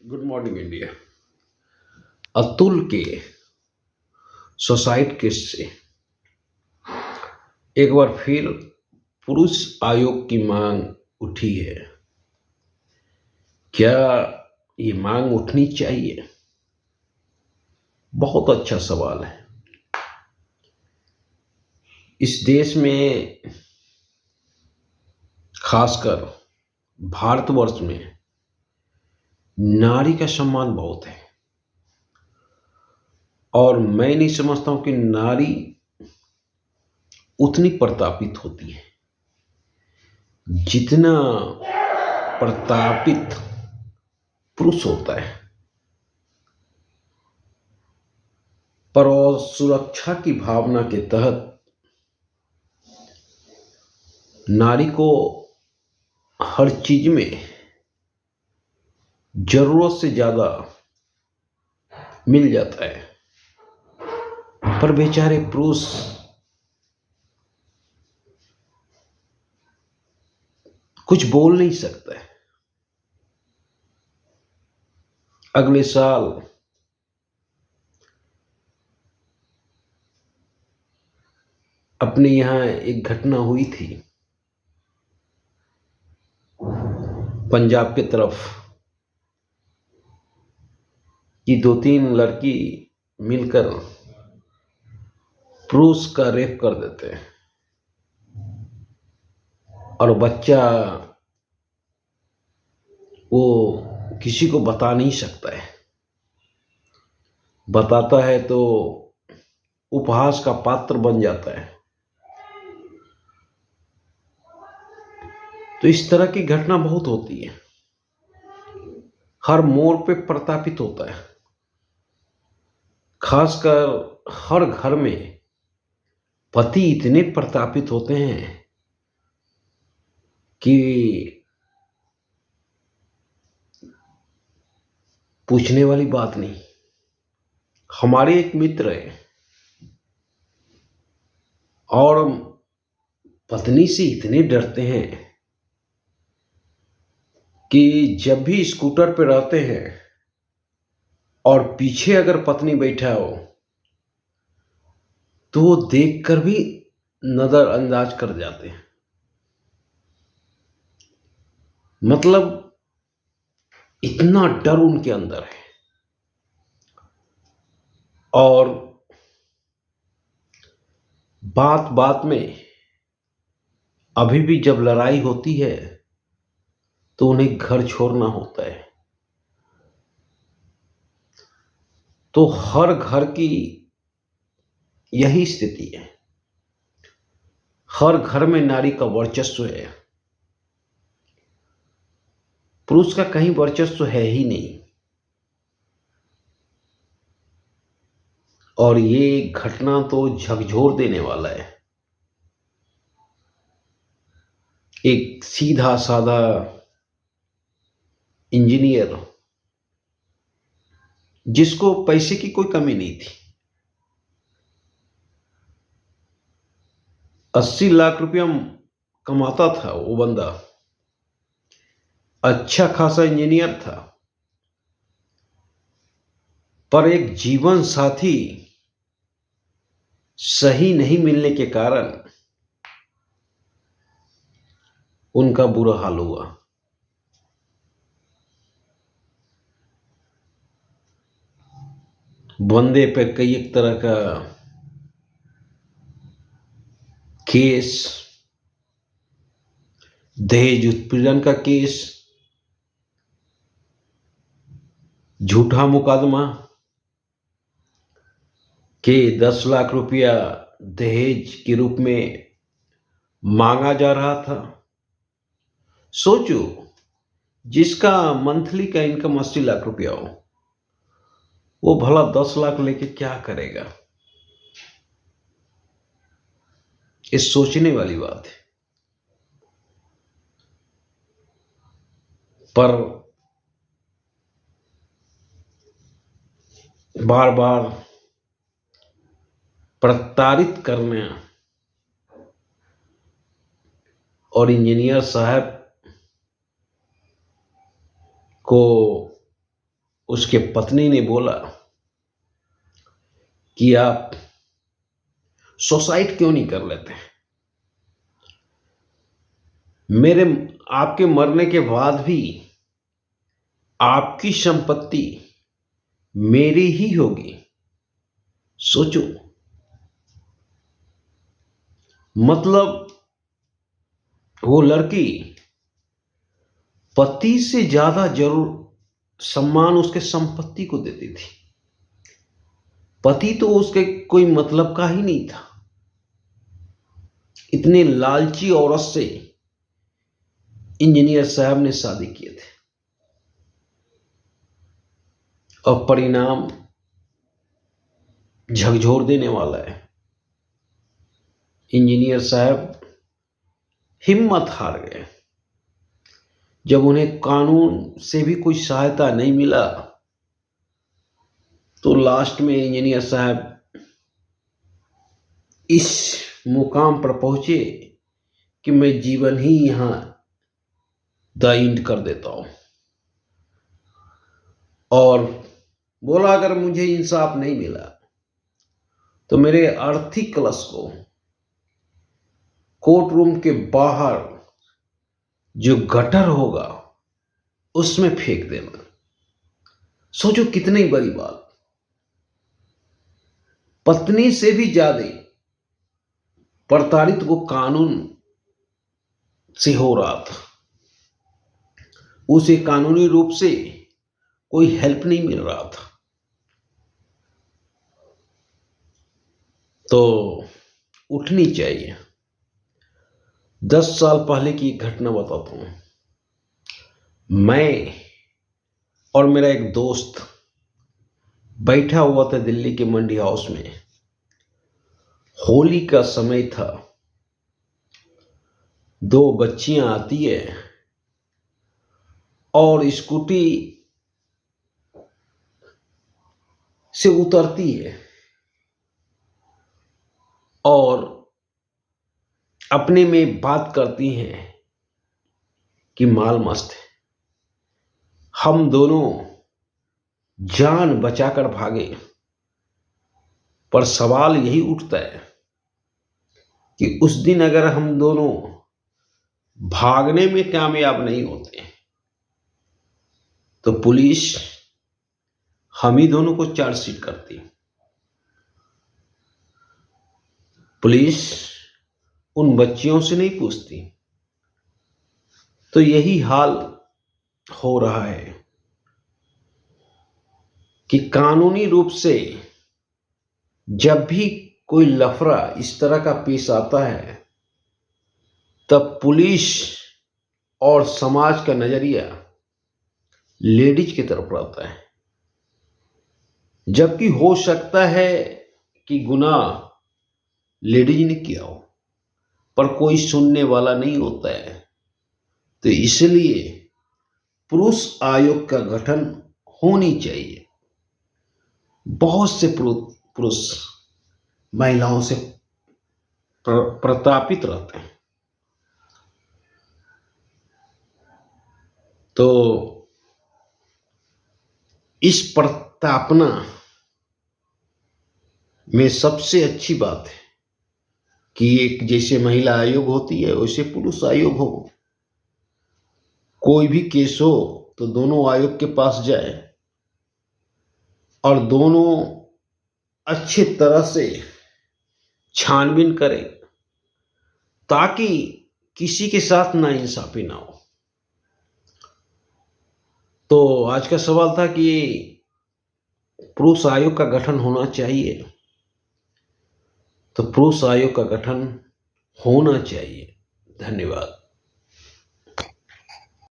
Good morning India. Atul के suicide case से एक बार फिर पुरुष आयोग की मांग उठी है। क्या ये मांग उठनी चाहिए? बहुत अच्छा सवाल है। इस देश में, खासकर भारतवर्ष में, नारी का सम्मान बहुत है और मैं नहीं समझता हूं कि नारी उतनी प्रतापित होती है जितना प्रतापित पुरुष होता है। पर और सुरक्षा की भावना के तहत नारी को हर चीज में जरूरत से ज्यादा मिल जाता है, पर बेचारे पुरुष कुछ बोल नहीं सकता है। अगले साल अपने यहाँ एक घटना हुई थी पंजाब के तरफ कि 2-3 लड़की मिलकर पुरुष का रेप कर देते हैं और बच्चा वो किसी को बता नहीं सकता है। बताता है तो उपहास का पात्र बन जाता है। तो इस तरह की घटना बहुत होती है, हर मोड़ पे प्रतापित होता है। खासकर हर घर में पति इतने प्रतापित होते हैं कि पूछने वाली बात नहीं। हमारे एक मित्र है और पत्नी से इतने डरते हैं कि जब भी स्कूटर पे रहते हैं और पीछे अगर पत्नी बैठा हो तो वो देखकर भी नजरअंदाज कर जाते हैं। मतलब इतना डर उनके अंदर है। और बात बात में अभी भी जब लड़ाई होती है तो उन्हें घर छोड़ना होता है। तो हर घर की यही स्थिति है। हर घर में नारी का वर्चस्व है, पुरुष का कहीं वर्चस्व है ही नहीं। और ये घटना तो झकझोर देने वाला है। एक सीधा साधा इंजीनियर जिसको पैसे की कोई कमी नहीं थी, 80 लाख रुपया कमाता था वो बंदा, अच्छा खासा इंजीनियर था, पर एक जीवन साथी सही नहीं मिलने के कारण उनका बुरा हाल हुआ। बंदे पे कई एक तरह का केस, दहेज उत्पीड़न का केस, झूठा मुकदमा के 10 लाख रुपया दहेज के रूप में मांगा जा रहा था। सोचो, जिसका मंथली का इनकम 80 लाख रुपया हो, वो भला 10 लाख लेके क्या करेगा? ये सोचने वाली बात है। पर बार बार प्रताड़ित करने और इंजीनियर साहब को उसके पत्नी ने बोला कि आप सुसाइड क्यों नहीं कर लेते? मेरे आपके मरने के बाद भी आपकी संपत्ति मेरी ही होगी। सोचो, मतलब वो लड़की पति से ज्यादा जरूर सम्मान उसके संपत्ति को देती थी। पति तो उसके कोई मतलब का ही नहीं था। इतने लालची औरत से इंजीनियर साहब ने शादी किए थे और परिणाम झकझोर देने वाला है। इंजीनियर साहब हिम्मत हार गए। जब उन्हें कानून से भी कोई सहायता नहीं मिला तो लास्ट में इंजीनियर साहब इस मुकाम पर पहुंचे कि मैं जीवन ही यहां द एंड कर देता हूं, और बोला अगर मुझे इंसाफ नहीं मिला तो मेरे अर्थी कलश को कोर्ट रूम के बाहर जो गटर होगा उसमें फेंक देना। सोचो कितनी बड़ी बात। पत्नी से भी ज्यादा प्रताड़ित वो कानून से हो रहा था। उसे कानूनी रूप से कोई हेल्प नहीं मिल रहा था। तो उठनी चाहिए। 10 साल पहले की एक घटना बताता हूं। मैं और मेरा एक दोस्त बैठा हुआ था दिल्ली के मंडी हाउस में। होली का समय था। 2 बच्चियां आती है और स्कूटी से उतरती है और अपने में बात करती हैं कि माल मस्त है। हम दोनों जान बचाकर भागे, पर सवाल यही उठता है कि उस दिन अगर हम दोनों भागने में कामयाब नहीं होते तो पुलिस हम ही दोनों को चार्जशीट करती। पुलिस उन बच्चियों से नहीं पूछती। तो यही हाल हो रहा है कि कानूनी रूप से जब भी कोई लफड़ा इस तरह का पेश आता है तब पुलिस और समाज का नजरिया लेडीज की तरफ रहता है, जबकि हो सकता है कि गुनाह लेडीज ने किया हो, पर कोई सुनने वाला नहीं होता है। तो इसलिए पुरुष आयोग का गठन होनी चाहिए। बहुत से पुरुष महिलाओं से प्रतापित रहते हैं। तो इस प्रतापना में सबसे अच्छी बात है कि एक जैसे महिला आयोग होती है वैसे पुरुष आयोग हो। कोई भी केस हो तो दोनों आयोग के पास जाए और दोनों अच्छी तरह से छानबीन करें ताकि किसी के साथ नाइंसाफी ना हो। तो आज का सवाल था कि पुरुष आयोग का गठन होना चाहिए। तो पुरुष आयोग का गठन होना चाहिए। धन्यवाद।